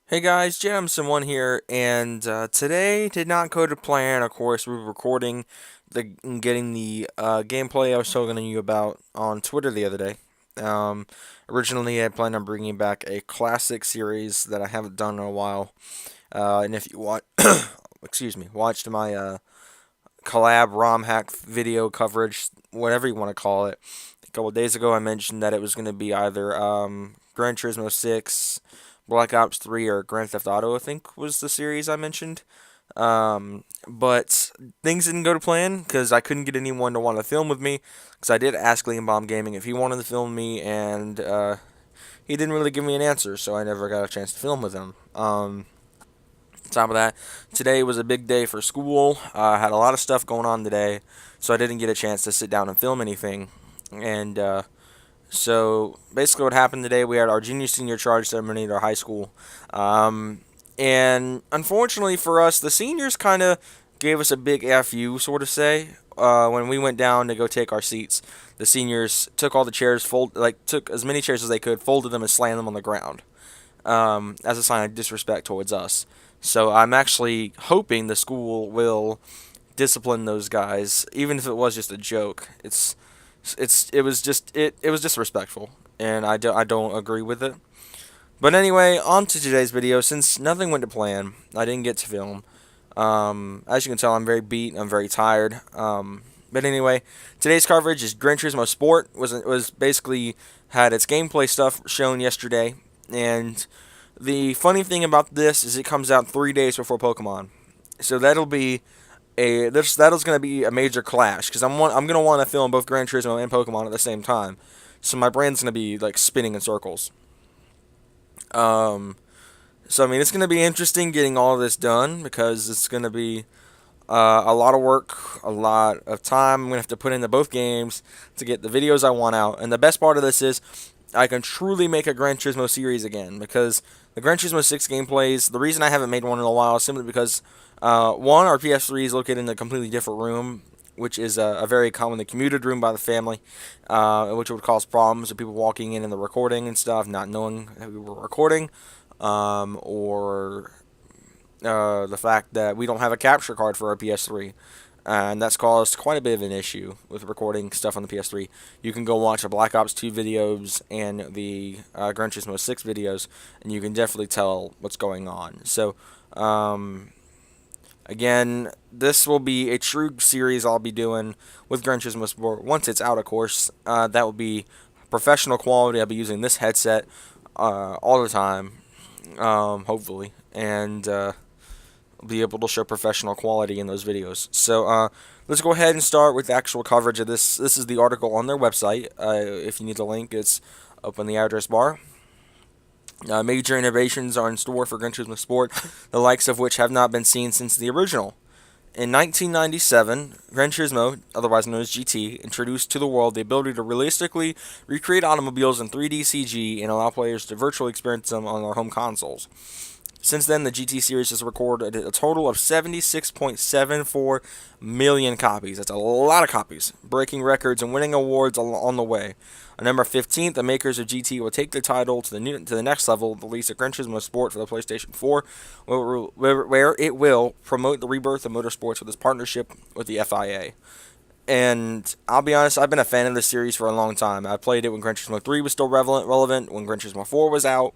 Hey guys, Jamson1 here, and today did not go to plan. Of course, we were recording and getting the gameplay I was talking to you about on Twitter the other day. Um, Originally, I planned on bringing back a classic series that I haven't done in a while. And if you want, excuse me, watched my collab ROM hack video coverage, whatever you want to call it, a couple of days ago, I mentioned that it was going to be either Gran Turismo 6, Black Ops 3, or Grand Theft Auto, I think was the series I mentioned. But things didn't go to plan because I couldn't get anyone to want to film with me. Because I did ask Liam Bomb Gaming if he wanted to film me, and he didn't really give me an answer, so I never got a chance to film with him. On top of that, today was a big day for school. I had a lot of stuff going on today, so I didn't get a chance to sit down and film anything. And so basically, what happened today, we had our junior senior charge ceremony at our high school. Um, and unfortunately for us, the seniors kind of gave us a big FU, sort of say. When we went down to go take our seats, the seniors took all the chairs, took as many chairs as they could, folded them, and slammed them on the ground as a sign of disrespect towards us. So I'm actually hoping the school will discipline those guys, even if it was just a joke. It was disrespectful, and I don't agree with it. But anyway, on to today's video. Since nothing went to plan, I didn't get to film. As you can tell, I'm very beat. I'm very tired. But anyway, today's coverage is Gran Turismo Sport was basically had its gameplay stuff shown yesterday, and the funny thing about this is it comes out 3 days before Pokemon, so that'll going to be a major clash because I'm gonna want to film both Gran Turismo and Pokemon at the same time, so my brain's gonna be like spinning in circles. Um, so I mean, it's gonna be interesting getting all of this done because it's gonna be a lot of work, a lot of time I'm gonna have to put into both games to get the videos I want out. And the best part of this is I can truly make a Gran Turismo series again because the Gran Turismo 6 gameplays. The reason I haven't made one in a while is simply because one, our PS3 is located in a completely different room, which is a very commonly commuted room by the family, which would cause problems with people walking in and the recording and stuff, not knowing that we were recording, or the fact that we don't have a capture card for our PS3. And that's caused quite a bit of an issue with recording stuff on the PS3. You can go watch the Black Ops 2 videos and the Gran Turismo 6 videos, and you can definitely tell what's going on. So, again, this will be a true series I'll be doing with Gran Turismo Sport once it's out, of course. That will be professional quality. I'll be using this headset all the time, hopefully, and be able to show professional quality in those videos. So let's go ahead and start with the actual coverage of this. This is the article on their website. If you need the link, it's up in the address bar. Major innovations are in store for Gran Turismo Sport, the likes of which have not been seen since the original. In 1997, Gran Turismo, otherwise known as GT, introduced to the world the ability to realistically recreate automobiles in 3D CG and allow players to virtually experience them on their home consoles. Since then, the GT series has recorded a total of 76.74 million copies. That's a lot of copies, breaking records and winning awards on the way. On November 15th, the makers of GT will take the title to the next level, the release of Gran Turismo Sport for the PlayStation 4, where it will promote the rebirth of motorsports with its partnership with the FIA. And I'll be honest, I've been a fan of this series for a long time. I played it when Gran Turismo 3 was still relevant, when Gran Turismo 4 was out,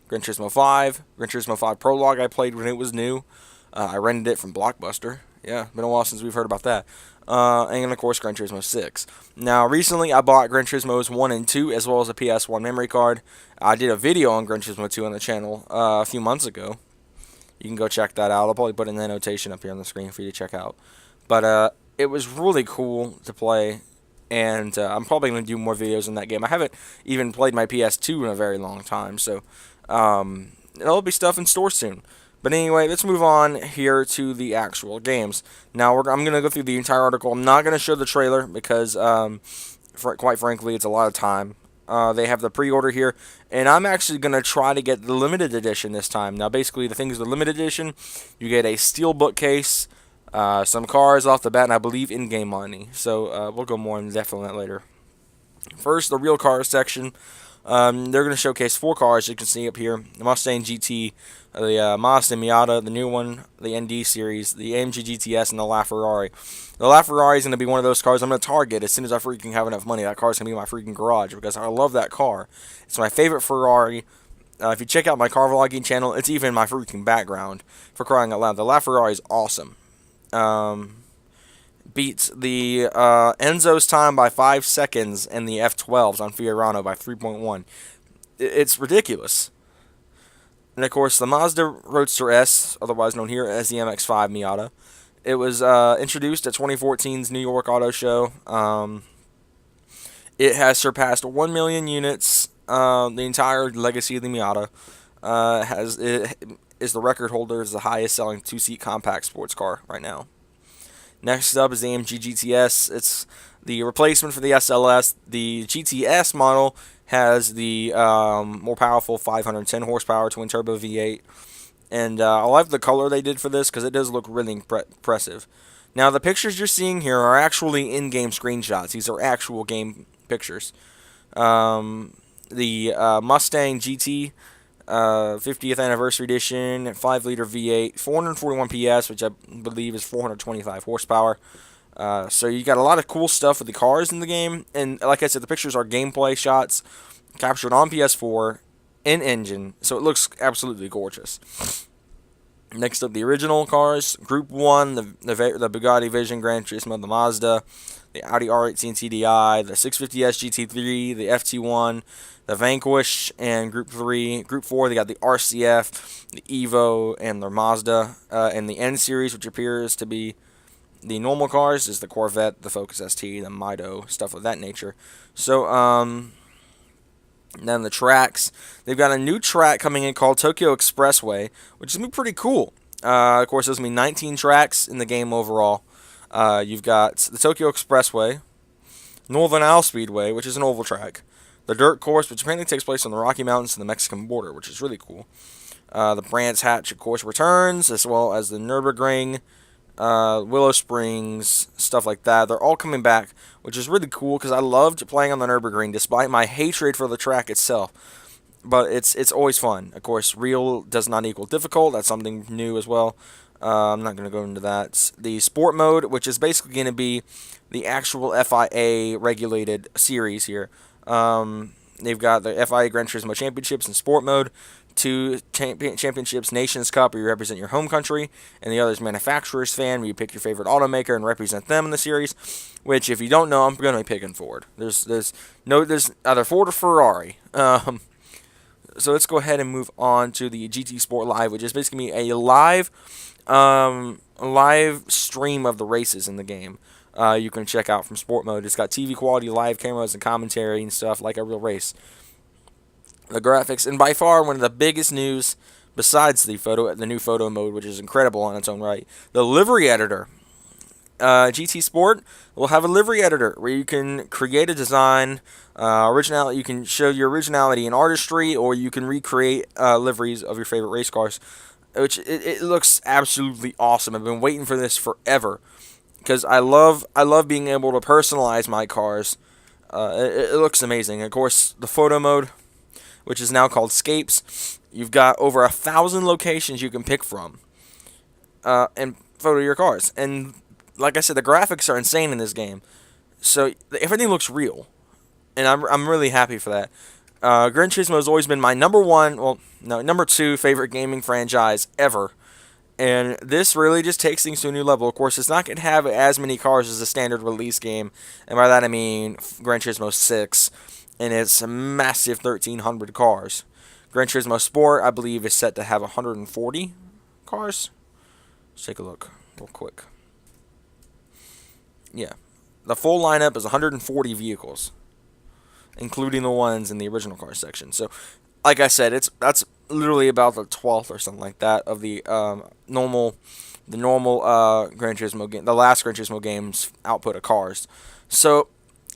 Gran Turismo 5, Gran Turismo 5 Prologue I played when it was new. I rented it from Blockbuster. Yeah, been a while since we've heard about that. And of course, Gran Turismo 6. Now, recently I bought Gran Turismo's 1 and 2 as well as a PS1 memory card. I did a video on Gran Turismo 2 on the channel a few months ago. You can go check that out. I'll probably put in the notation up here on the screen for you to check out. But it was really cool to play, and I'm probably going to do more videos in that game. I haven't even played my PS2 in a very long time, so there'll be stuff in store soon. But anyway, let's move on here to the actual games. Now, I'm going to go through the entire article. I'm not going to show the trailer because, quite frankly, it's a lot of time. They have the pre-order here, and I'm actually going to try to get the limited edition this time. Now, basically, the thing is the limited edition, you get a steel bookcase, some cars off the bat, and I believe in-game money. So we'll go more in depth on that later. First, the real cars section. They're going to showcase 4 cars, you can see up here: the Mustang GT, the Mazda Miata, the new one, the ND series, the AMG GTS, and the LaFerrari. The LaFerrari is going to be one of those cars I'm going to target as soon as I freaking have enough money. That car's going to be in my freaking garage because I love that car. It's my favorite Ferrari. If you check out my car vlogging channel, it's even my freaking background, for crying out loud. The LaFerrari is awesome. Beats the Enzo's time by 5 seconds and the F12s on Fiorano by 3.1. It's ridiculous. And of course, the Mazda Roadster S, otherwise known here as the MX-5 Miata, it was introduced at 2014's New York Auto Show. It has surpassed 1 million units. The entire legacy of the Miata is the record holder, is the highest selling 2-seat compact sports car right now. Next up is the AMG GTS. It's the replacement for the SLS. The GTS model has the more powerful 510 horsepower twin turbo V8. And I like the color they did for this because it does look really impressive. Now, the pictures you're seeing here are actually in-game screenshots. These are actual game pictures. The Mustang GT 50th Anniversary Edition, 5-liter V8, 441 PS, which I believe is 425 horsepower. So you got a lot of cool stuff with the cars in the game. And like I said, the pictures are gameplay shots captured on PS4 in engine, so it looks absolutely gorgeous. Next up, the original cars: Group 1, the Bugatti Vision, Gran Turismo, the Mazda, the Audi R18 TDI, the 650S GT3, the FT1, the Vanquish, and Group 3. Group 4, they got the RCF, the Evo, and the Mazda. And the N Series, which appears to be the normal cars, is the Corvette, the Focus ST, the Mido, stuff of that nature. So, then the tracks. They've got a new track coming in called Tokyo Expressway, which is going to be pretty cool. Of course, there's going to be 19 tracks in the game overall. You've got the Tokyo Expressway, Northern Isle Speedway, which is an oval track, the Dirt Course, which apparently takes place on the Rocky Mountains and the Mexican border, which is really cool. The Brands Hatch, of course, returns, as well as the Nürburgring, Willow Springs, stuff like that. They're all coming back, which is really cool because I loved playing on the Nürburgring despite my hatred for the track itself. But it's always fun. Of course, real does not equal difficult. That's something new as well. I'm not going to go into that. The Sport Mode, which is basically going to be the actual FIA regulated series here. They've got the FIA Gran Turismo Championships in Sport Mode, 2 championships, Nations Cup, where you represent your home country, and the other is Manufacturers Fan, where you pick your favorite automaker and represent them in the series. Which, if you don't know, I'm going to be picking Ford. There's either Ford or Ferrari. So let's go ahead and move on to the GT Sport Live, which is basically a live stream of the races in the game. You can check out from Sport Mode. It's got TV quality, live cameras, and commentary and stuff like a real race. The graphics, and by far one of the biggest news, besides the new photo mode, which is incredible on its own right, the livery editor. GT Sport will have a livery editor where you can create a design, originality. You can show your originality in artistry, or you can recreate liveries of your favorite race cars, which it looks absolutely awesome. I've been waiting for this forever because I love being able to personalize my cars. It looks amazing. Of course, the photo mode, which is now called Scapes, you've got over 1,000 locations you can pick from and photo your cars. And like I said, the graphics are insane in this game, so everything looks real, and I'm really happy for that. Gran Turismo has always been my number 2 favorite gaming franchise ever, and this really just takes things to a new level. Of course, it's not going to have as many cars as a standard release game, and by that I mean Gran Turismo 6, and it's a massive 1,300 cars. Gran Turismo Sport, I believe, is set to have 140 cars. Let's take a look real quick. Yeah, the full lineup is 140 vehicles, including the ones in the original car section. So, like I said, that's literally about the 12th or something like that of the normal Gran Turismo game, the last Gran Turismo game's output of cars. So,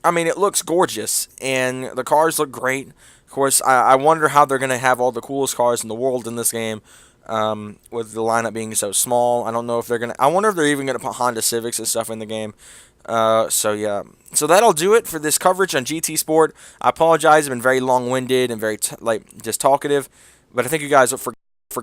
I mean, it looks gorgeous, and the cars look great. Of course, I wonder how they're going to have all the coolest cars in the world in this game. With the lineup being so small, I don't know if they're gonna. I wonder if they're even gonna put Honda Civics and stuff in the game. So yeah, so that'll do it for this coverage on GT Sport. I apologize, I've been very long-winded and very just talkative, but I think you guys will